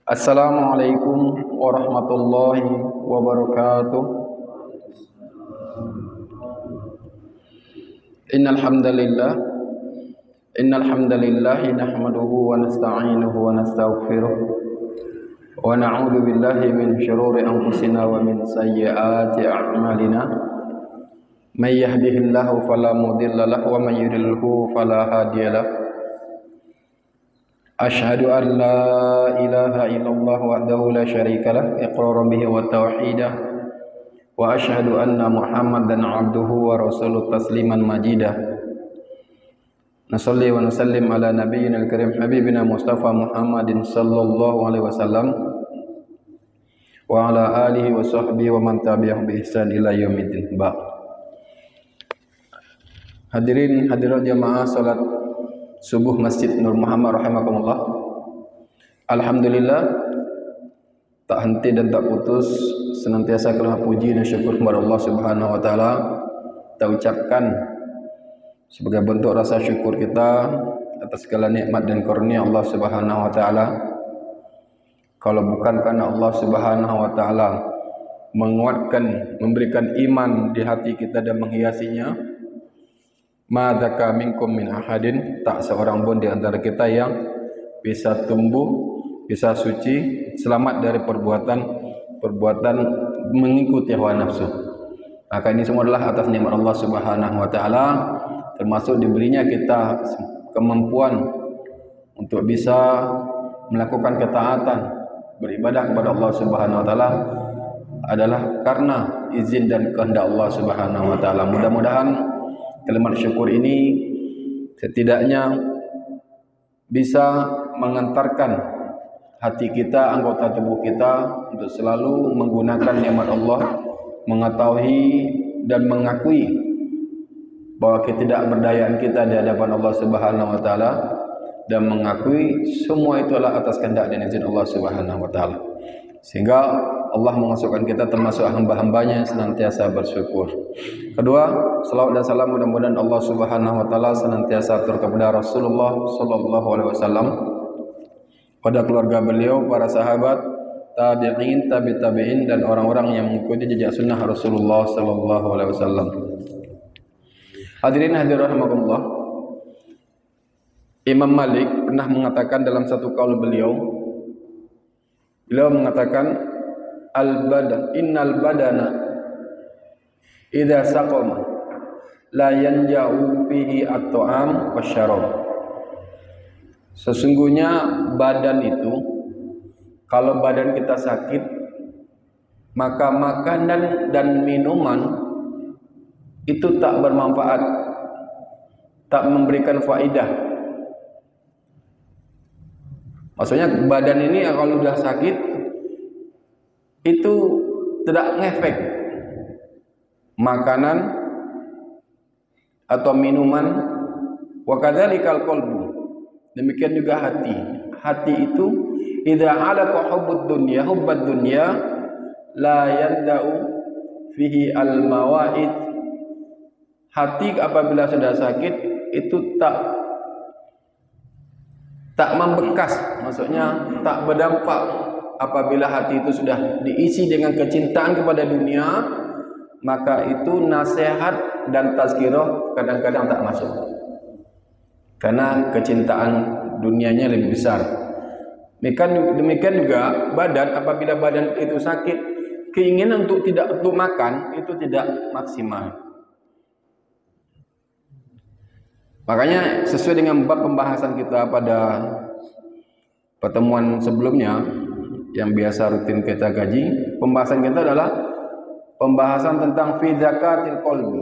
Assalamualaikum warahmatullahi wabarakatuh. Innal hamdalillah nahmaduhu wa nasta'inuhu wa nastaghfiruh wa na'udzu billahi min shururi anfusina wa min sayyiati a'malina. May yahdihillahu fala mudilla lahu wa may yudlilhu fala hadiya lahu. Ashhadu an la ilaha illallah wahdahu la syarika lah iqraran bihi wa tauhidah wa ashhadu anna Muhammadan abduhu wa rasuluh tasliman majidah. Nasalli wa nusallim ala nabiyyina al-karim habibina Mustafa Muhammadin sallallahu alaihi wasallam wa ala alihi wa sahbihi wa man tabi'ahu bi ihsan ila yaumiddin. Hadirin hadirat jamaah salat subuh Masjid Nur Muhammad rahimakumullah. Alhamdulillah, tak henti dan tak putus senantiasa kelima puji dan syukur kepada Allah Subhanahu wa taala kita ucapkan sebagai bentuk rasa syukur kita atas segala nikmat dan karunia Allah Subhanahu wa taala. Kalau bukan karena Allah Subhanahu wa taala menguatkan, memberikan iman di hati kita dan menghiasinya, ma dzaka minkum min ahadin, tak seorang pun di antara kita yang bisa tumbuh, bisa suci, selamat dari perbuatan mengikuti hawa nafsu. Maka ini semua adalah atas nikmat Allah Subhanahu wa taala, termasuk diberinya kita kemampuan untuk bisa melakukan ketaatan, beribadah kepada Allah Subhanahu wa taala adalah karena izin dan kehendak Allah Subhanahu wa taala. Mudah-mudahan kalimat syukur ini setidaknya bisa mengantarkan hati kita, anggota tubuh kita untuk selalu menggunakan nikmat Allah, mengetahui dan mengakui bahwa ketidakberdayaan kita di hadapan Allah Subhanahu wa taala dan mengakui semua itu adalah atas kehendak dan izin Allah Subhanahu wa taala. Sehingga Allah memasukkan kita termasuk hamba-hambanya yang senantiasa bersyukur. Kedua, salawat dan salam mudah-mudahan Allah Subhanahu wa taala senantiasa atur kepada Rasulullah sallallahu alaihi wasallam, pada keluarga beliau, para sahabat, tabi'in, tabi'in dan orang-orang yang mengikuti jejak sunnah Rasulullah sallallahu alaihi wasallam. Hadirin hadirat rahimakumullah. Imam Malik pernah mengatakan dalam satu qaul beliau mengatakan innal badana idza saqama la yanja'u fihi at-ta'am wasyarab. Sesungguhnya badan itu, kalau badan kita sakit, maka makanan dan minuman itu tak bermanfaat, tak memberikan faidah. Maksudnya badan ini kalau sudah sakit itu tidak ngefek makanan atau minuman. Wa kadzalikal qalbu, demikian juga hati. Hati itu idza alaqa hubbud dunya la yanda'u fihi al mawaid. Hati apabila sudah sakit itu tak membekas, maksudnya tak berdampak. Apabila hati itu sudah diisi dengan kecintaan kepada dunia, maka itu nasihat dan tazkirah kadang-kadang tak masuk, karena kecintaan dunianya lebih besar. Demikian juga badan, apabila badan itu sakit, keinginan untuk makan itu tidak maksimal. Makanya sesuai dengan bab pembahasan kita pada pertemuan sebelumnya yang biasa rutin kita kaji, pembahasan kita adalah pembahasan tentang fi zakatil qalbi,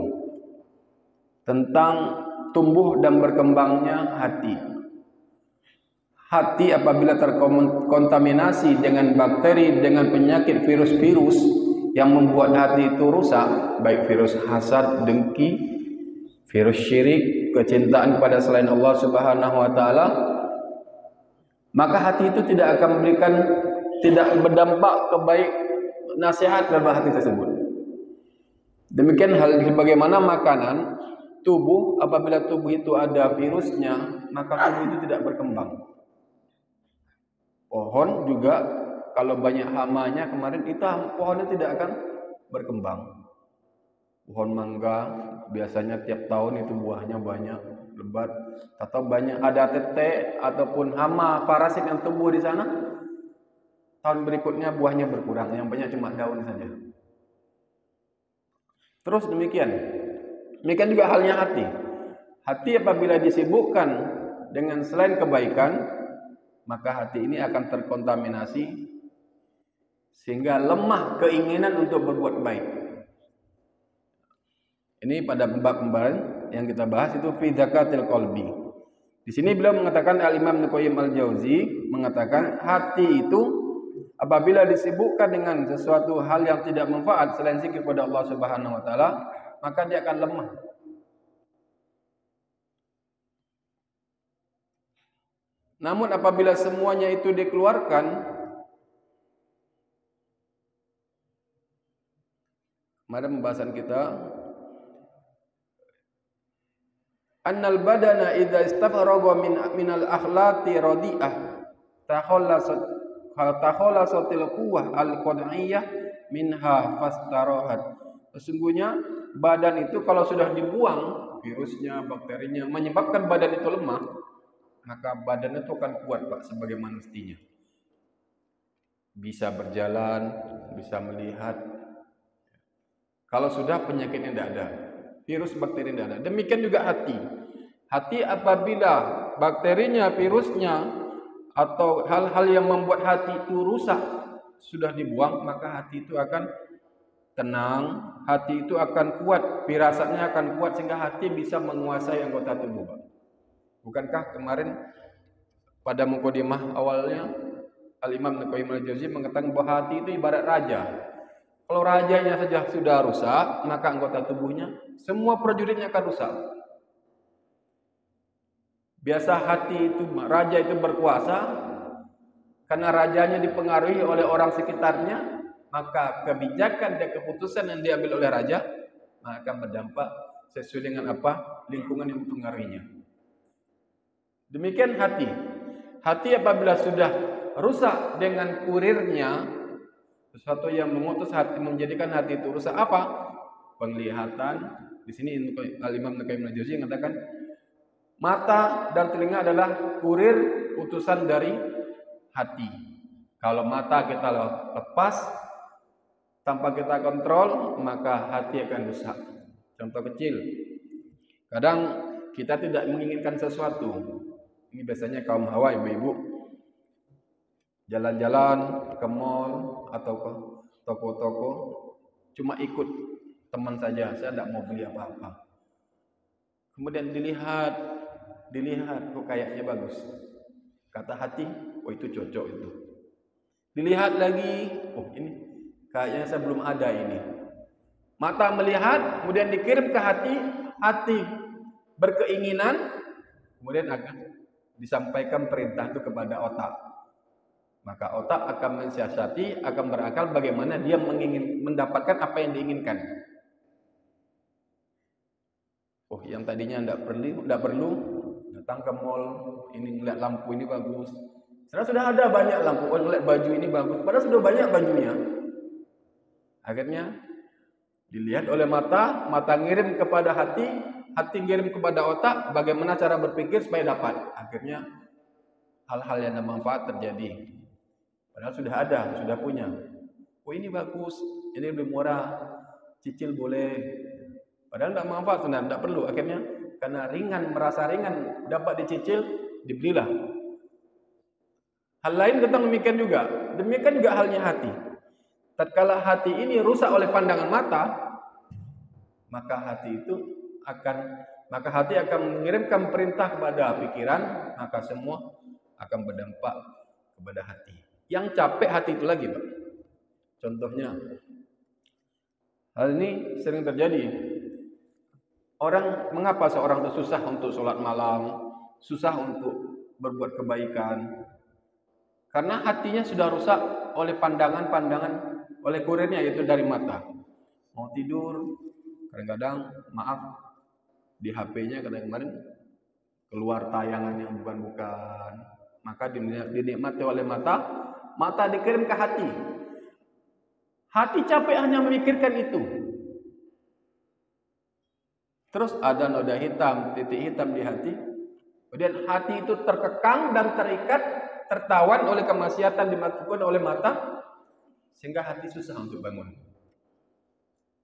tentang tumbuh dan berkembangnya hati. Hati apabila terkontaminasi dengan bakteri, dengan penyakit virus-virus yang membuat hati itu rusak, baik virus hasad, dengki, virus syirik, kecintaan kepada selain Allah Subhanahu wa taala, maka hati itu tidak akan tidak berdampak kebaik nasihat dalam hati tersebut. Demikian hal sebagaimana makanan, tubuh apabila tubuh itu ada virusnya, maka tubuh itu tidak berkembang. Pohon juga kalau banyak hamanya kemarin itu pohonnya tidak akan berkembang. Pohon mangga biasanya tiap tahun itu buahnya banyak, lebat, atau banyak ada tete ataupun hama parasit yang tumbuh di sana. Tahun berikutnya buahnya berkurang, yang banyak cuma daun saja. Terus demikian juga halnya hati. Hati apabila disibukkan dengan selain kebaikan, maka hati ini akan terkontaminasi sehingga lemah keinginan untuk berbuat baik. Ini pada bab kemarin yang kita bahas itu fi zakatil qalbi. Di sini beliau mengatakan Al-Imam Ibnu Qayyim Al-Jauzi mengatakan hati itu apabila disibukkan dengan sesuatu hal yang tidak manfaat selain zikir kepada Allah Subhanahu wa taala, maka dia akan lemah. Namun apabila semuanya itu dikeluarkan, mari pembahasan kita annal badana idza istafaraga min al akhlaqi radi'ah takhallasatil quwwah al qad'iyyah minha fastarahat. Sesungguhnya badan itu kalau sudah dibuang virusnya, bakterinya menyebabkan badan itu lemah, maka badan itu akan kuat Pak sebagaimana mestinya. Bisa berjalan, bisa melihat. Kalau sudah penyakitnya tidak ada, virus bakteri tidak ada. Demikian juga hati. Hati apabila bakterinya, virusnya atau hal-hal yang membuat hati itu rusak sudah dibuang, maka hati itu akan tenang, hati itu akan kuat, firasatnya akan kuat sehingga hati bisa menguasai anggota tubuh. Bukankah kemarin pada mukadimah awalnya Al-Imam Ibnu Qayyim Al-Jauzi mengatakan bahwa hati itu ibarat raja. Kalau rajanya saja sudah rusak, maka anggota tubuhnya, semua prajuritnya akan rusak. Biasa hati itu, raja itu berkuasa, karena rajanya dipengaruhi oleh orang sekitarnya, maka kebijakan dan keputusan yang diambil oleh raja akan berdampak sesuai dengan apa lingkungan yang mempengaruhinya. Demikian hati. Hati apabila sudah rusak dengan kurirnya, sesuatu yang mengutus hati, menjadikan hati itu rusak apa? Penglihatan. Di sini Al-Imam Ibnu Qayyim Al-Jauzi mengatakan mata dan telinga adalah kurir utusan dari hati. Kalau mata kita lepas tanpa kita kontrol, maka hati akan rusak. Contoh kecil, kadang kita tidak menginginkan sesuatu. Ini biasanya kaum hawa, ibu-ibu jalan-jalan ke mall atau ke toko-toko, cuma ikut teman saja, saya tidak mau beli apa-apa. Kemudian dilihat, kok kayaknya bagus. Kata hati, oh itu cocok itu. Dilihat lagi, oh ini kayaknya saya belum ada ini. Mata melihat, kemudian dikirim ke hati, hati berkeinginan, kemudian akan disampaikan perintah itu kepada otak. Maka otak akan mensiasati, akan berakal bagaimana dia mendapatkan apa yang diinginkan. Oh, yang tadinya tidak perlu datang ke mall, ini ngeliat lampu ini bagus. Sekarang sudah ada banyak lampu, oh ngeliat baju ini bagus, padahal sudah banyak bajunya. Akhirnya dilihat oleh mata, mata ngirim kepada hati, hati ngirim kepada otak, bagaimana cara berpikir supaya dapat. Akhirnya hal-hal yang bermanfaat terjadi. Padahal sudah ada, sudah punya. Oh ini bagus, ini lebih murah, cicil boleh. Padahal tidak manfaat, tidak perlu. Akhirnya karena ringan, merasa ringan, dapat dicicil, dibelilah. Hal lain tentang demikian juga halnya hati. Tatkala hati ini rusak oleh pandangan mata, maka hati akan mengirimkan perintah kepada pikiran, maka semua akan berdampak kepada hati. Yang capek hati itu lagi, Pak. Contohnya, hal ini sering terjadi. Mengapa seorang itu susah untuk sholat malam, susah untuk berbuat kebaikan? Karena hatinya sudah rusak oleh pandangan-pandangan, oleh kurirnya, yaitu dari mata. Mau tidur, kadang-kadang maaf, di HP-nya kadang-kadang keluar tayangan yang bukan-bukan. Maka dinikmati oleh mata, Mata dikirim ke hati. Hati capek hanya memikirkan itu. Terus ada noda hitam, titik hitam di hati. Kemudian hati itu terkekang dan terikat, tertawan oleh kemaksiatan dilakukan oleh mata, sehingga hati susah untuk bangun.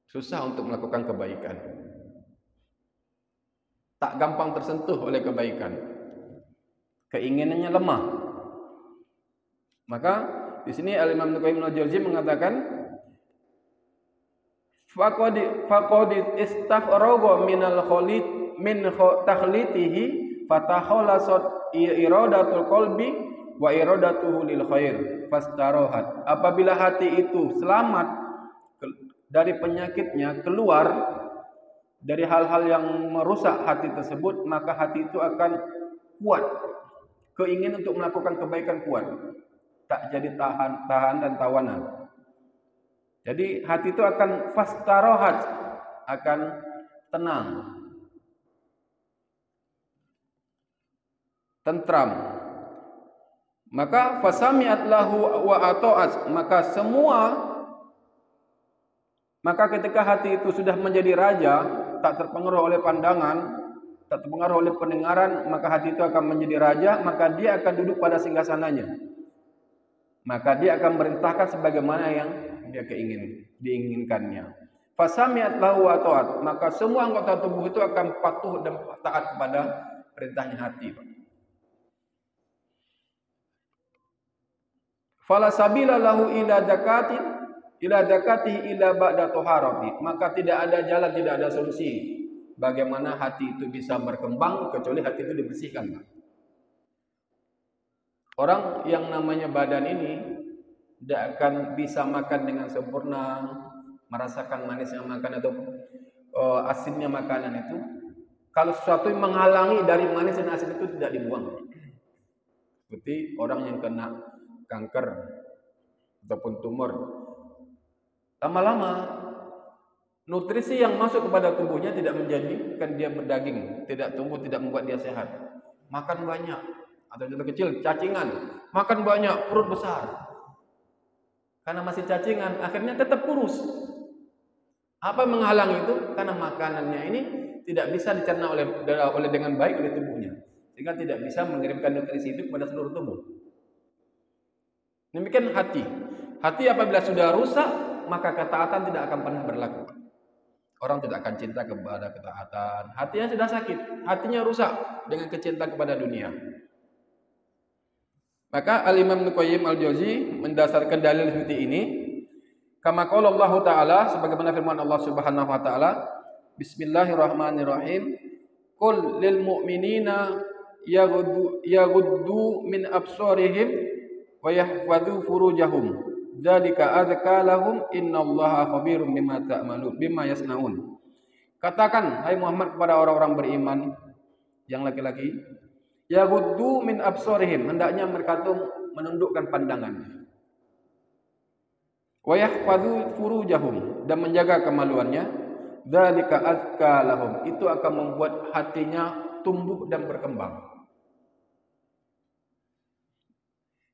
Susah untuk melakukan kebaikan. Tak gampang tersentuh oleh kebaikan. Keinginannya lemah. Maka di sini Al-Imam Ibnu Qayyim al-Jauziyah mengatakan faqad istafraga minal khalid min takhlitihi fatakhalasat iradatul qalbi wa iradatuhu lil khair fastarohat. Apabila hati itu selamat dari penyakitnya, keluar dari hal-hal yang merusak hati tersebut, maka hati itu akan kuat. Keinginan untuk melakukan kebaikan kuat. Tak jadi tahan dan tawanan. Jadi hati itu akan fastarohat, akan tenang, tentram. Maka fasami'at lahu wa ata'at, maka ketika hati itu sudah menjadi raja, tak terpengaruh oleh pandangan, tak terpengaruh oleh pendengaran, maka hati itu akan menjadi raja, maka dia akan duduk pada singgasananya. Maka dia akan merintahkan sebagaimana yang dia diinginkannya. Fasami'at lahu wa ta'at, maka semua anggota tubuh itu akan patuh dan taat kepada perintahnya hati. Fala sabila lahu ila zakatihi ila ba'da taharati, maka tidak ada jalan, tidak ada solusi bagaimana hati itu bisa berkembang kecuali hati itu dibersihkan. Orang yang namanya badan ini tidak akan bisa makan dengan sempurna, merasakan manisnya makan atau asinnya makanan itu, kalau sesuatu yang menghalangi dari manis dan asin itu tidak dibuang. Seperti orang yang kena kanker ataupun tumor, lama-lama nutrisi yang masuk kepada tubuhnya tidak menjadikan dia berdaging, tidak tumbuh, tidak membuat dia sehat. Makan banyak, atau contoh kecil, cacingan, makan banyak, perut besar. Karena masih cacingan, akhirnya tetap kurus. Apa menghalang itu? Karena makanannya ini tidak bisa dicerna oleh dengan baik oleh tubuhnya, sehingga tidak bisa mengirimkan nutrisi itu kepada seluruh tubuh. Demikian hati. Hati apabila sudah rusak, maka ketaatan tidak akan pernah berlaku. Orang tidak akan cinta kepada ketaatan. Hatinya sudah sakit, hatinya rusak dengan kecintaan kepada dunia. Maka Al-Imam Ibnu Qayyim al-Jauziyah mendasarkan dalil seperti ini, kama qala Allah Ta'ala, sebagaimana firman Allah Subhanahu wa taala, Bismillahirrahmanirrahim, qul lil mu'minina yaghuddu min absarihim wa yahfadhu furujahum dzalika azka lahum innallaha khabirum bima yasnaun. Katakan hai Muhammad kepada orang-orang beriman yang laki-laki, yaghuddu min absarihim, hendaknya mereka itu menundukkan pandangannya, wa yahfadhu furujahum, dan menjaga kemaluannya, dzalika azka lahum, itu akan membuat hatinya tumbuh dan berkembang.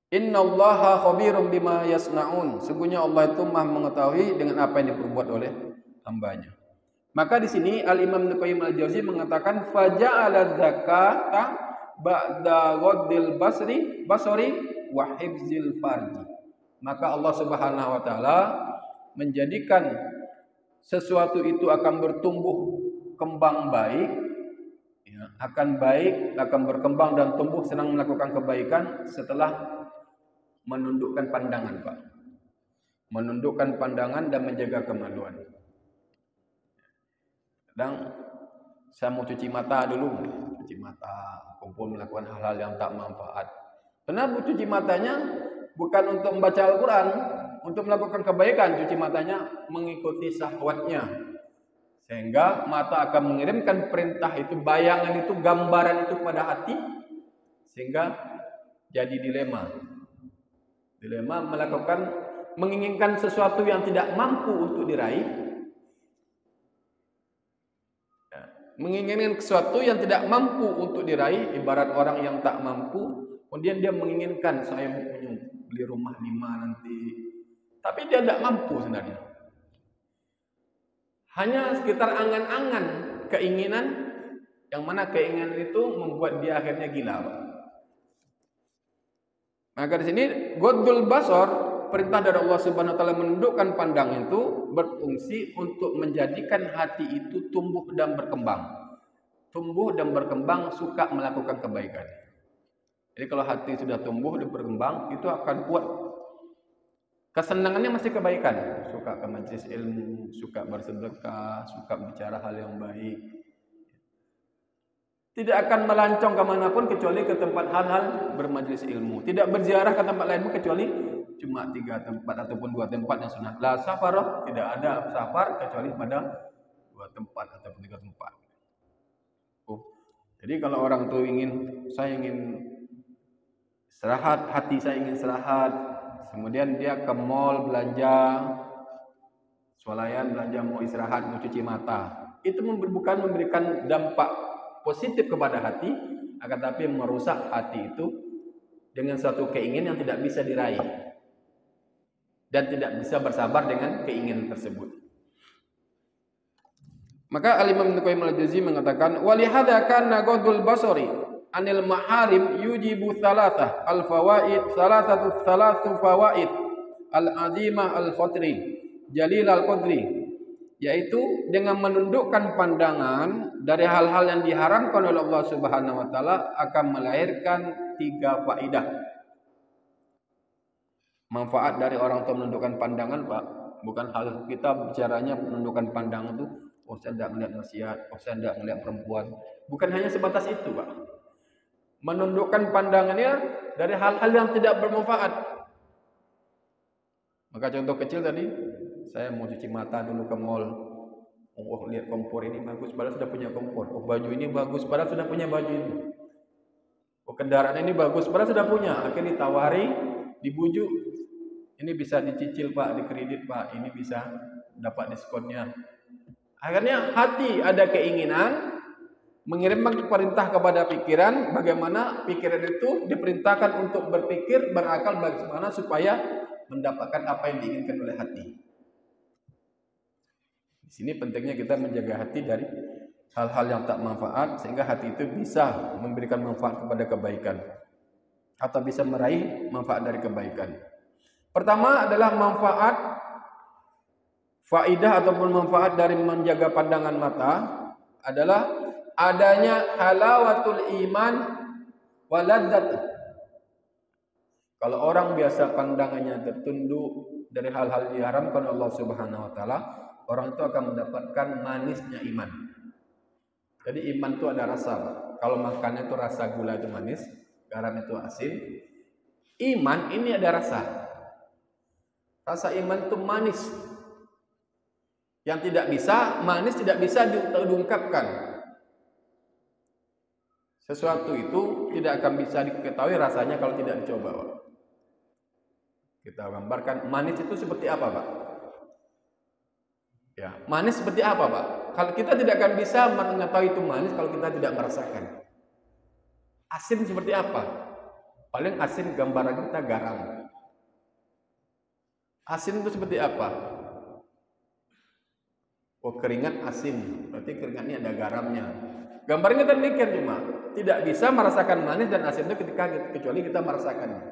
Innallaha khabirum bima yasnaun, sungguhnya Allah itu Maha mengetahui dengan apa yang diperbuat oleh hambanya. Maka di sini Al-Imam Ibnu Qayyim al-Jauziyah mengatakan faja'ala zakata ba'da ghaddil basari wa hifzil farji. Maka Allah Subhanahu wa taala menjadikan sesuatu itu akan bertumbuh kembang baik, ya, akan baik, akan berkembang dan tumbuh senang melakukan kebaikan setelah menundukkan pandangan, Pak. Menundukkan pandangan dan menjaga kemaluan. Dan saya mau cuci mata dulu, cuci mata, kumpul melakukan hal-hal yang tak manfaat. Kenapa cuci matanya? Bukan untuk membaca Al-Quran, untuk melakukan kebaikan. Cuci matanya mengikuti syahwatnya, sehingga mata akan mengirimkan perintah itu, bayangan itu, gambaran itu kepada hati, sehingga jadi dilema menginginkan sesuatu yang tidak mampu untuk diraih, menginginkan sesuatu yang tidak mampu untuk diraih, ibarat orang yang tak mampu, kemudian dia menginginkan, saya mau beli beli rumah 5 nanti. Tapi dia tidak mampu sebenarnya. Hanya sekitar angan-angan keinginan, yang mana keinginan itu membuat dia akhirnya gila, Pak. Maka di sini Ghaddul Basar, perintah dari Allah Subhanahu wa taala menundukkan pandang itu berfungsi untuk menjadikan hati itu tumbuh dan berkembang. Tumbuh dan berkembang, suka melakukan kebaikan. Jadi kalau hati sudah tumbuh dan berkembang, itu akan kuat. Kesenangannya masih kebaikan, suka ke majelis ilmu, suka bersedekah, suka bicara hal yang baik. Tidak akan melancong kemanapun kecuali ke tempat hal-hal bermajelis ilmu. Tidak berziarah ke tempat lain kecuali cuma 3 tempat ataupun 2 tempat yang sunnah. La safarah, tidak ada safar kecuali pada 2 tempat ataupun 3 tempat. Jadi kalau orang tuh saya ingin istirahat, hati saya ingin istirahat, kemudian dia ke mall belanja, swalayan belanja mau istirahat, mau cuci mata, itu bukan memberikan dampak positif kepada hati, akan tapi merusak hati itu dengan suatu keinginan yang tidak bisa diraih dan tidak bisa bersabar dengan keinginan tersebut. Maka Al-Imam Ibnu Qayyim Al-Jauziyah mengatakan, walihada kana Ghaddul Basari anil maharim yujibu thalathah al-fawaid, thalathu fawaid al-azimah al-qadri jalil al-qadri, yaitu dengan menundukkan pandangan dari hal-hal yang diharamkan oleh Allah Subhanahu wa taala akan melahirkan 3 faedah. Manfaat dari orang tua menundukkan pandangan, Pak, bukan hal kita bicaranya menundukkan pandangan itu, oh saya tidak melihat maksiat, oh saya tidak melihat perempuan. Bukan hanya sebatas itu, Pak. Menundukkan pandangannya dari hal-hal yang tidak bermanfaat. Maka contoh kecil tadi, saya mau cuci mata dulu ke mall. Oh, lihat kompor ini bagus, padahal sudah punya kompor. Oh, baju ini bagus, padahal sudah punya baju itu. Oh, kendaraan ini bagus, padahal sudah punya. Akhirnya ditawari, dibujuk. Ini bisa dicicil, Pak, dikredit, Pak. Ini bisa dapat diskonnya. Akhirnya hati ada keinginan mengirimkan perintah kepada pikiran, bagaimana pikiran itu diperintahkan untuk berpikir, berakal bagaimana supaya mendapatkan apa yang diinginkan oleh hati. Di sini pentingnya kita menjaga hati dari hal-hal yang tak manfaat, sehingga hati itu bisa memberikan manfaat kepada kebaikan atau bisa meraih manfaat dari kebaikan. Pertama adalah faidah ataupun manfaat dari menjaga pandangan mata adalah adanya halawatul iman waladzat. Kalau orang biasa pandangannya tertunduk dari hal-hal diharamkan Allah Subhanahu wa taala, orang itu akan mendapatkan manisnya iman. Jadi iman itu ada rasa. Kalau makannya itu rasa gula itu manis, garam itu asin. Iman ini ada rasa. Rasa iman itu manis. Yang tidak bisa, manis tidak bisa diungkapkan. Sesuatu itu tidak akan bisa diketahui rasanya kalau tidak dicoba, Pak. Kita gambarkan manis itu seperti apa, Pak? Ya, manis seperti apa, Pak? Kalau kita tidak akan bisa mengetahui itu manis kalau kita tidak merasakan. Asin seperti apa? Paling asin gambaran kita garam. Asin itu seperti apa? Oh, keringat asin, berarti keringat ini ada garamnya. Gambarnya kita demikian, cuma tidak bisa merasakan manis dan asin itu kecuali kita merasakannya.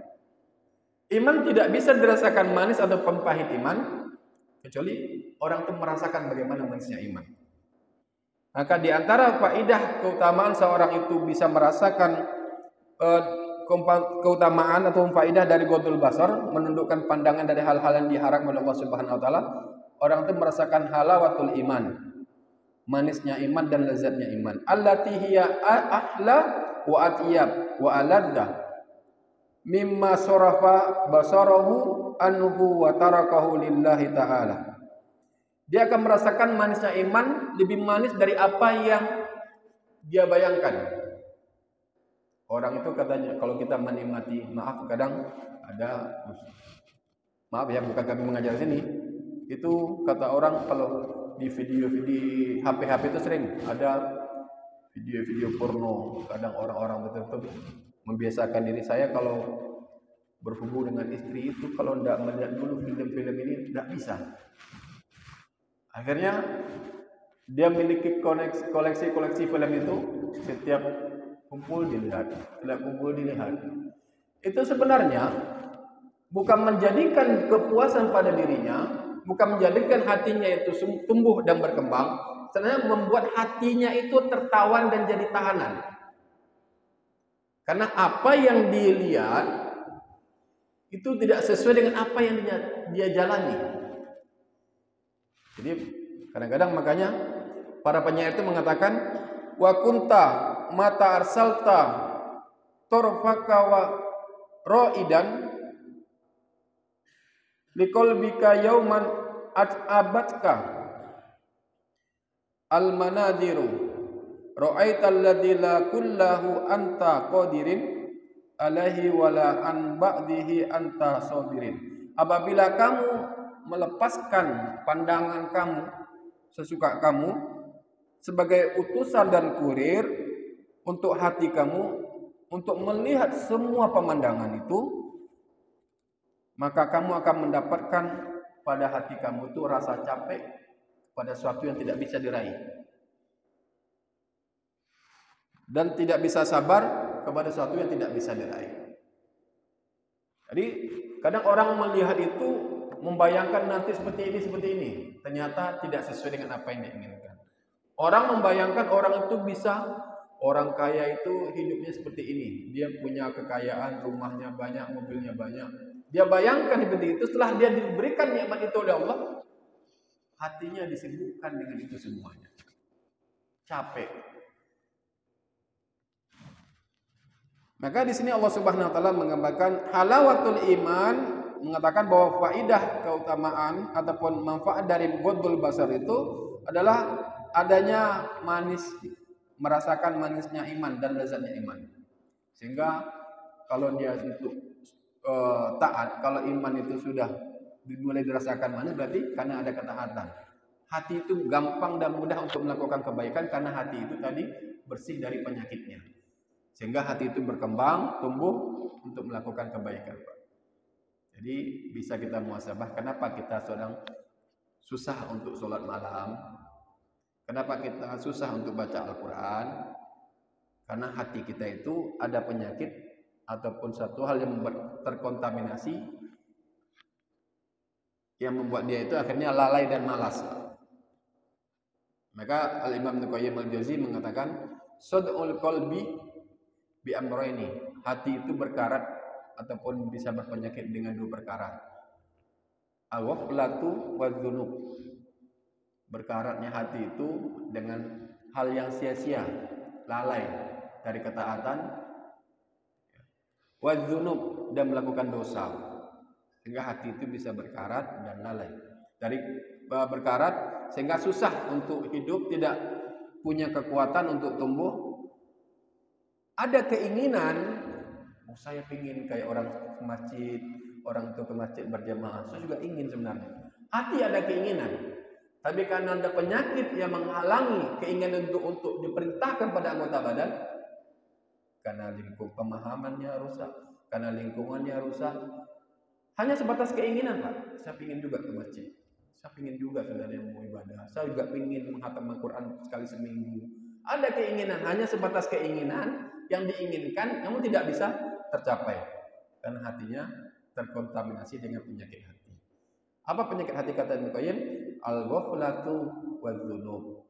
Iman tidak bisa dirasakan manis atau pahit iman kecuali orang itu merasakan bagaimana manisnya iman. Maka di antara faedah keutamaan seorang itu bisa merasakan keutamaan atau faedah dari Ghaddul Basar, menundukkan pandangan dari hal-hal yang diharamkan oleh Allah Subhanahu wa taala, orang itu merasakan halawatul iman, manisnya iman dan lezatnya iman. Allati hiya ahla wa atyab wa aladda mimma sarafa basarahu anhu wa tarakahu lillahi ta'ala. Dia akan merasakan manisnya iman lebih manis dari apa yang dia bayangkan. Orang itu katanya kalau kita menikmati, maaf kadang ada, maaf ya bukan kami mengajar sini, itu kata orang kalau di video-video HP itu sering ada video-video porno. Kadang orang-orang tertentu membiasakan diri saya kalau berhubung dengan istri itu kalau tidak melihat dulu film-film ini tidak bisa. Akhirnya dia memiliki koleksi film itu, setiap kumpul dilihat, setiap kumpul dilihat. Itu sebenarnya bukan menjadikan kepuasan pada dirinya, bukan menjadikan hatinya itu tumbuh dan berkembang, sebenarnya membuat hatinya itu tertawan dan jadi tahanan. Karena apa yang dilihat itu tidak sesuai dengan apa yang dia jalani. Jadi kadang-kadang makanya para penyair itu mengatakan wa kunta mata arsalta torfaka wa roidan liqalbika yauman abatka al manadiru ra'aital ladzi la kullahu anta qadirin alaihi wala an ba'dihi anta sabirin. Apabila kamu melepaskan pandangan kamu sesuka kamu sebagai utusan dan kurir untuk hati kamu untuk melihat semua pemandangan itu, maka kamu akan mendapatkan pada hati kamu itu rasa capek pada sesuatu yang tidak bisa diraih dan tidak bisa sabar kepada sesuatu yang tidak bisa diraih. Jadi kadang orang melihat itu membayangkan nanti seperti ini, ternyata tidak sesuai dengan apa yang diinginkan. Orang membayangkan orang itu bisa, orang kaya itu hidupnya seperti ini, dia punya kekayaan, rumahnya banyak, mobilnya banyak. Dia bayangkan seperti itu, setelah dia diberikan nikmat itu oleh Allah, hatinya disibukkan dengan itu semuanya. Capek. Maka di sini Allah Subhanahu wa taala menggambarkan halawatul iman, mengatakan bahwa faidah keutamaan ataupun manfaat dari ghadul basar itu adalah adanya manis, merasakan manisnya iman dan lezatnya iman. Sehingga kalau dia itu taat, kalau iman itu sudah dimulai dirasakan manis, berarti karena ada ketaatan. Hati itu gampang dan mudah untuk melakukan kebaikan karena hati itu tadi bersih dari penyakitnya. Sehingga hati itu berkembang, tumbuh untuk melakukan kebaikan. Jadi bisa kita muhasabah kenapa kita sedang susah untuk sholat malam, kenapa kita susah untuk baca Al-Quran, karena hati kita itu ada penyakit ataupun satu hal yang terkontaminasi yang membuat dia itu akhirnya lalai dan malas. Maka Al-Imam Ibnu Qayyim Al-Jauzi mengatakan sad'ul qalbi bi amrayni, hati itu berkarat ataupun bisa berpenyakit dengan dua perkara. Al-ghaflatu wadz-dzunub, berkaratnya hati itu dengan hal yang sia-sia, lalai dari ketaatan, wadz-dzunub, dan melakukan dosa, sehingga hati itu bisa berkarat dan lalai. Dari berkarat sehingga susah untuk hidup, tidak punya kekuatan untuk tumbuh. Ada keinginan, saya ingin kayak orang ke masjid, orang itu ke masjid berjamaah. Saya juga ingin sebenarnya. Hati ada keinginan, tapi karena ada penyakit yang menghalangi keinginan untuk diperintahkan pada anggota badan, karena lingkup pemahamannya rusak, karena lingkungannya rusak, hanya sebatas keinginan, Pak. Saya ingin juga ke masjid, saya ingin juga sebenarnya mau ibadah, saya juga ingin menghatam Al-Quran sekali seminggu. Ada keinginan, hanya sebatas keinginan yang diinginkan, namun tidak bisa tercapai karena hatinya terkontaminasi dengan penyakit hati. Apa penyakit hati kata Ibnu Qayyim? Al-ghaflatu wadz-dzunub.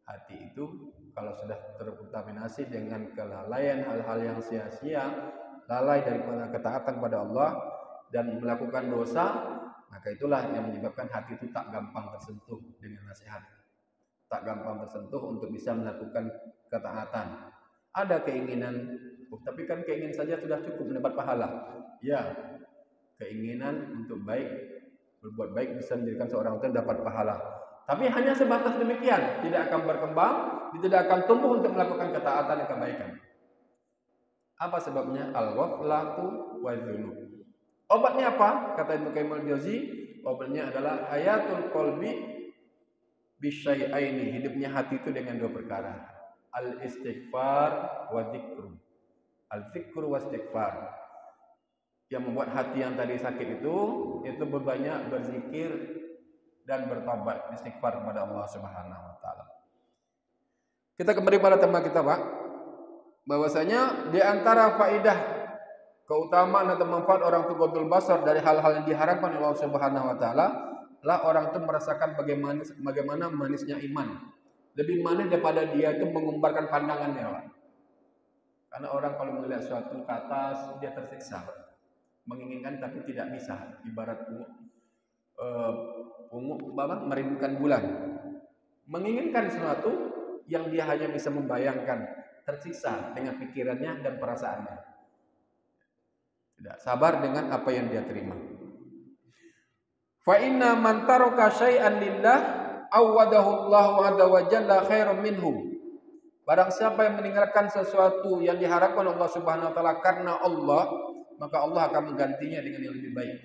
Hati itu kalau sudah terkontaminasi dengan kelalaian, hal-hal yang sia-sia, lalai daripada ketaatan pada Allah dan melakukan dosa, maka itulah yang menyebabkan hati itu tak gampang tersentuh dengan nasihat, tak gampang tersentuh untuk bisa melakukan ketaatan. Ada keinginan, tapi kan keinginan saja sudah cukup mendapat pahala. Ya, keinginan untuk baik, berbuat baik bisa menjadikan seorang itu dapat pahala. Tapi hanya sebatas demikian, tidak akan berkembang, tidak akan tumbuh untuk melakukan ketaatan dan kebaikan. Apa sebabnya? Al-ghaflatu wadz-dzunub. Obatnya apa? Kata Ibnu Qayyim Al-Jauzi, obatnya adalah hayatul qalbi bisyai'aini, hidupnya hati itu dengan dua perkara. Al-istighfar wa dzikru. Al-dzikru wa istighfar. yang membuat hati yang tadi sakit itu berbanyak berzikir dan bertobat, istighfar kepada Allah Subhanahu wa taala. Kita kembali pada tema kita, Pak. Bahwasanya di antara faidah keutamaan atau manfaat orang itu ghaddul basar dari hal-hal yang diharapkan oleh Allah Subhanahu wa taala lah orang itu merasakan bagaimana manisnya iman. Lebih manis daripada dia itu mengumbarkan pandangannya, Pak. Karena orang kalau melihat suatu ke atas dia tersiksa, menginginkan tapi tidak bisa, ibarat merindukan bulan, menginginkan sesuatu yang dia hanya bisa membayangkan, tersiksa dengan pikirannya dan perasaannya, tidak sabar dengan apa yang dia terima. Fa inna man taraka syai'an lillah awadahu Allahu azza wa jalla khairan minhu. Barang siapa yang meninggalkan sesuatu yang diharapkan Allah Subhanahu wa taala karena Allah, maka Allah akan menggantinya dengan yang lebih baik.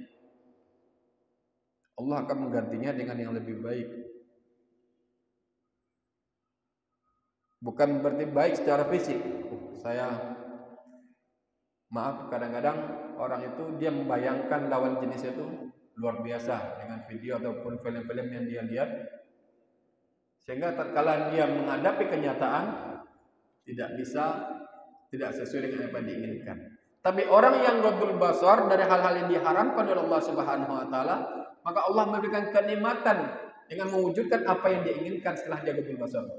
Allah akan menggantinya dengan yang lebih baik. Bukan berarti baik secara fisik. Maaf, kadang-kadang orang itu dia membayangkan lawan jenis itu luar biasa dengan video ataupun film-film yang dia lihat, sehingga tatkala dia menghadapi kenyataan tidak sesuai dengan apa yang diinginkan. Tapi orang yang ghaddul basar dari hal-hal yang diharamkan oleh Allah Subhanahu wa taala, maka Allah memberikan kenikmatan dengan mewujudkan apa yang diinginkan setelah dia ghaddul basar.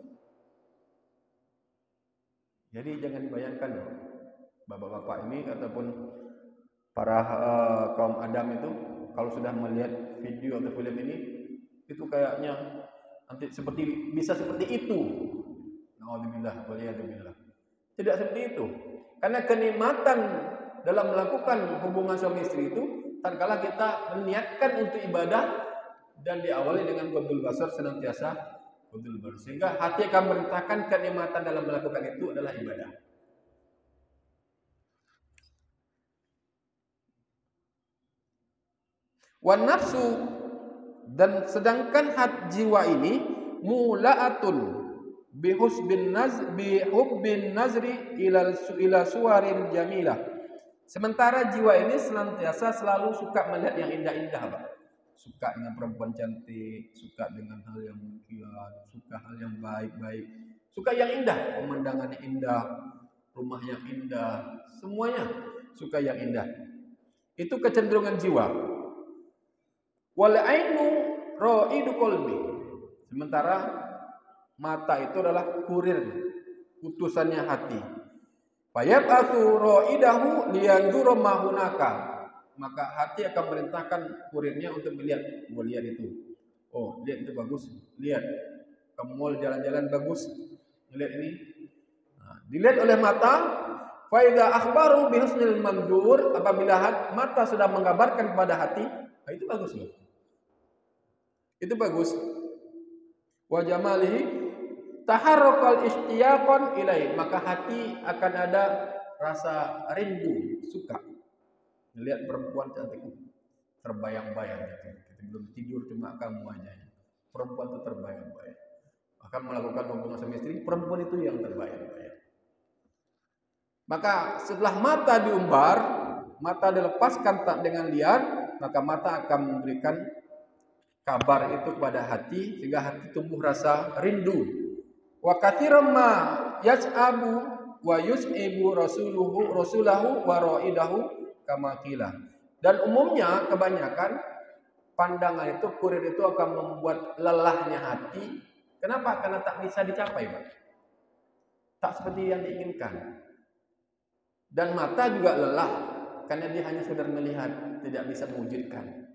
Jadi jangan dibayangkan loh, bapak-bapak ini ataupun para kaum Adam itu kalau sudah melihat video atau film ini itu kayaknya nanti bisa seperti itu. Nauzubillah waliyadzubillah. Tidak seperti itu. Karena kenikmatan dalam melakukan hubungan suami istri itu tatkala kita meniatkan untuk ibadah dan diawali dengan ghaddul basar, senantiasa ghaddul basar, sehingga hati akan merasakan kenikmatan dalam melakukan itu adalah ibadah. Wan nafsu, dan sedangkan jiwa ini mula'atun bihubbin nazri ila suwarin jamilah. Sementara jiwa ini senantiasa selalu suka melihat yang indah-indah, Pak. Suka dengan perempuan cantik, suka dengan hal yang mulia, suka hal yang baik-baik, suka yang indah, pemandangannya indah, rumah yang indah, semuanya suka yang indah. Itu kecenderungan jiwa. Wal ainu ra'idu qalbi. Sementara mata itu adalah kurir, utusannya hati. Fayab'atsu ra'idahu liyanzura ma hunaka. Maka hati akan merintahkan kurirnya untuk melihat, lihat itu. Oh, lihat itu bagus. Lihat. Ke mall jalan-jalan bagus. Lihat ini. Nah, dilihat oleh mata. Fa idza akhbaru bi husnil manzur, apabila mata sudah mengabarkan kepada hati, nah itu bagus loh. Itu bagus. Wa jamalihi taharraqal ishtiyaqan ilai, maka hati akan ada rasa rindu, suka melihat perempuan cantik, terbayang-bayang gitu. Kita belum tidur cuma kamu aja. Perempuan itu terbayang-bayang. Akan melakukan hubungan suami istri, perempuan itu yang terbayang-bayang. Maka setelah mata diumbar, mata dilepaskan dengan liar, maka mata akan memberikan kabar itu kepada hati, sehingga hati tumbuh rasa rindu. Wa katsiran ma yas'abu wa yus'ibu rasulahu wa ra'idahu kama qila. Dan umumnya kebanyakan pandangan itu, kurir itu akan membuat lelahnya hati. Kenapa? Karena tak bisa dicapai, Pak. Tak seperti yang diinginkan. Dan mata juga lelah karena dia hanya sekedar melihat, tidak bisa mewujudkan.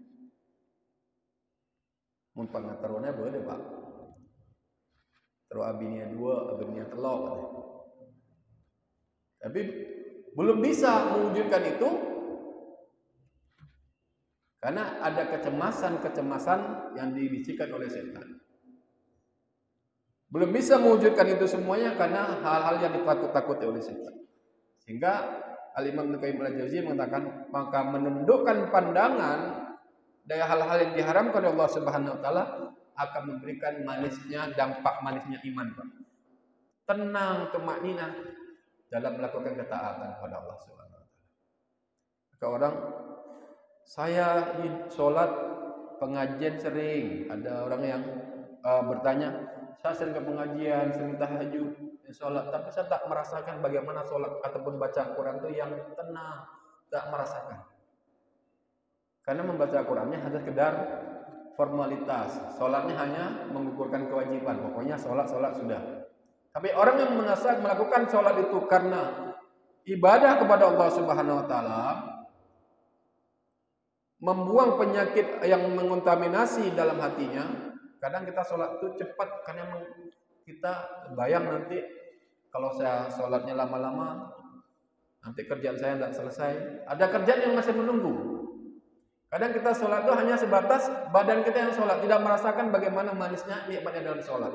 Mun pangatarona boleh, Pak. Terus abinya 2, abinya 3. Tapi belum bisa mewujudkan itu karena ada kecemasan yang dibisikkan oleh setan. Belum bisa mewujudkan itu semuanya karena hal-hal yang ditakut-takuti oleh setan. Sehingga Al-Imam Ibnu Qayyim al-Jauziyah mengatakan, maka menundukkan pandangan dari hal-hal yang diharamkan oleh Allah Subhanahu wa taala akan memberikan dampak manisnya iman, Pak. Tenang, tumakninah dalam melakukan ketaatan kepada Allah Subhanahu wa taala. ke orang, saya sholat pengajian sering. Ada orang yang bertanya, saya sering ke pengajian, sering tahajud, sholat, tapi saya tak merasakan bagaimana sholat ataupun baca Quran itu yang tenang, tak merasakan. Karena membaca Qurannya hanya sekedar formalitas, sholatnya hanya mengukurkan kewajiban, pokoknya sholat sudah. Tapi orang yang melakukan sholat itu karena ibadah kepada Allah Subhanahu Wa Taala, membuang penyakit yang mengontaminasi dalam hatinya. Kadang kita sholat itu cepat karena kita bayang nanti kalau saya sholatnya lama-lama, nanti kerjaan saya tidak selesai. Ada kerjaan yang masih menunggu. Kadang kita sholat itu hanya sebatas badan kita yang sholat, tidak merasakan bagaimana manisnya nikmatnya dalam sholat.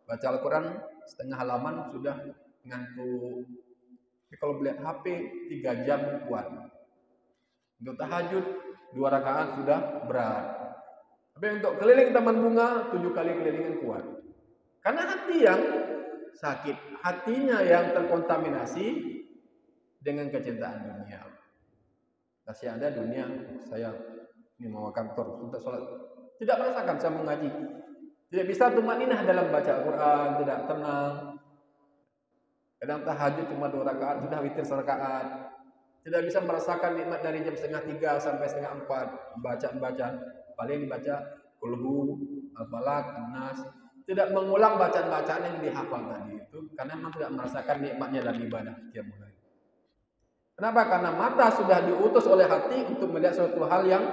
Baca Al-Quran setengah halaman sudah ngantuk. Tapi kalau melihat HP 3 jam kuat. Untuk tahajud 2 rakaat sudah berat. Tapi untuk keliling taman bunga 7 kali kelilingan kuat. Karena hati yang sakit, hatinya yang terkontaminasi dengan kecintaan dunia. Masih ada dunia, saya ini mau kantor untuk sholat, tidak merasakan saya mengaji, tidak bisa tumaninah dalam baca Al-Quran, tidak tenang. Kadang tahajud cuma 2 rakaat sudah witir 1 rakaat, tidak bisa merasakan nikmat dari jam 3:30 sampai 3:30 bacaan, paling dibaca Qul Al-Falaq, An-Nas, tidak mengulang bacaan-bacaan yang dihafal tadi itu karena memang tidak merasakan nikmatnya dalam ibadah tiap mulai. Kenapa? Karena mata sudah diutus oleh hati untuk melihat suatu hal yang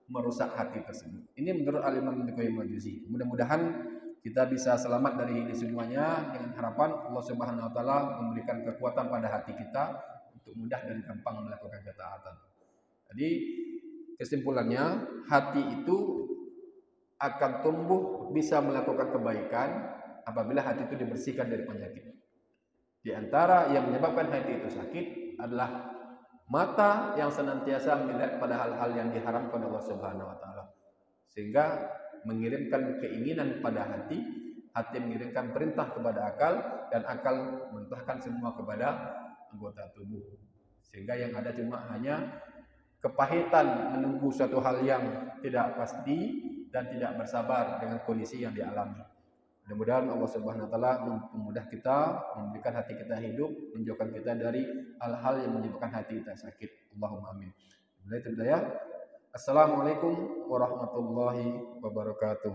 merusak hati tersebut. Ini menurut Al-Imam Ibnu Qayyim al-Jauziyah. Mudah-mudahan kita bisa selamat dari ini semuanya dengan harapan Allah Subhanahu Wa Taala memberikan kekuatan pada hati kita untuk mudah dan gampang melakukan ketaatan. Jadi kesimpulannya, hati itu akan tumbuh bisa melakukan kebaikan apabila hati itu dibersihkan dari penyakit. Di antara yang menyebabkan hati itu sakit adalah mata yang senantiasa melihat pada hal-hal yang diharamkan Allah Subhanahu Wa Taala, sehingga mengirimkan keinginan pada hati, hati mengirimkan perintah kepada akal, dan akal mentahkan semua kepada anggota tubuh, sehingga yang ada cuma hanya kepahitan menunggu suatu hal yang tidak pasti dan tidak bersabar dengan kondisi yang dialami. Mudah-mudahan Allah Subhanahu Wa Taala mempermudah kita, memberikan hati kita hidup, menjauhkan kita dari hal-hal yang menyebabkan hati kita sakit. Allahumma amin. Assalamualaikum warahmatullahi wabarakatuh.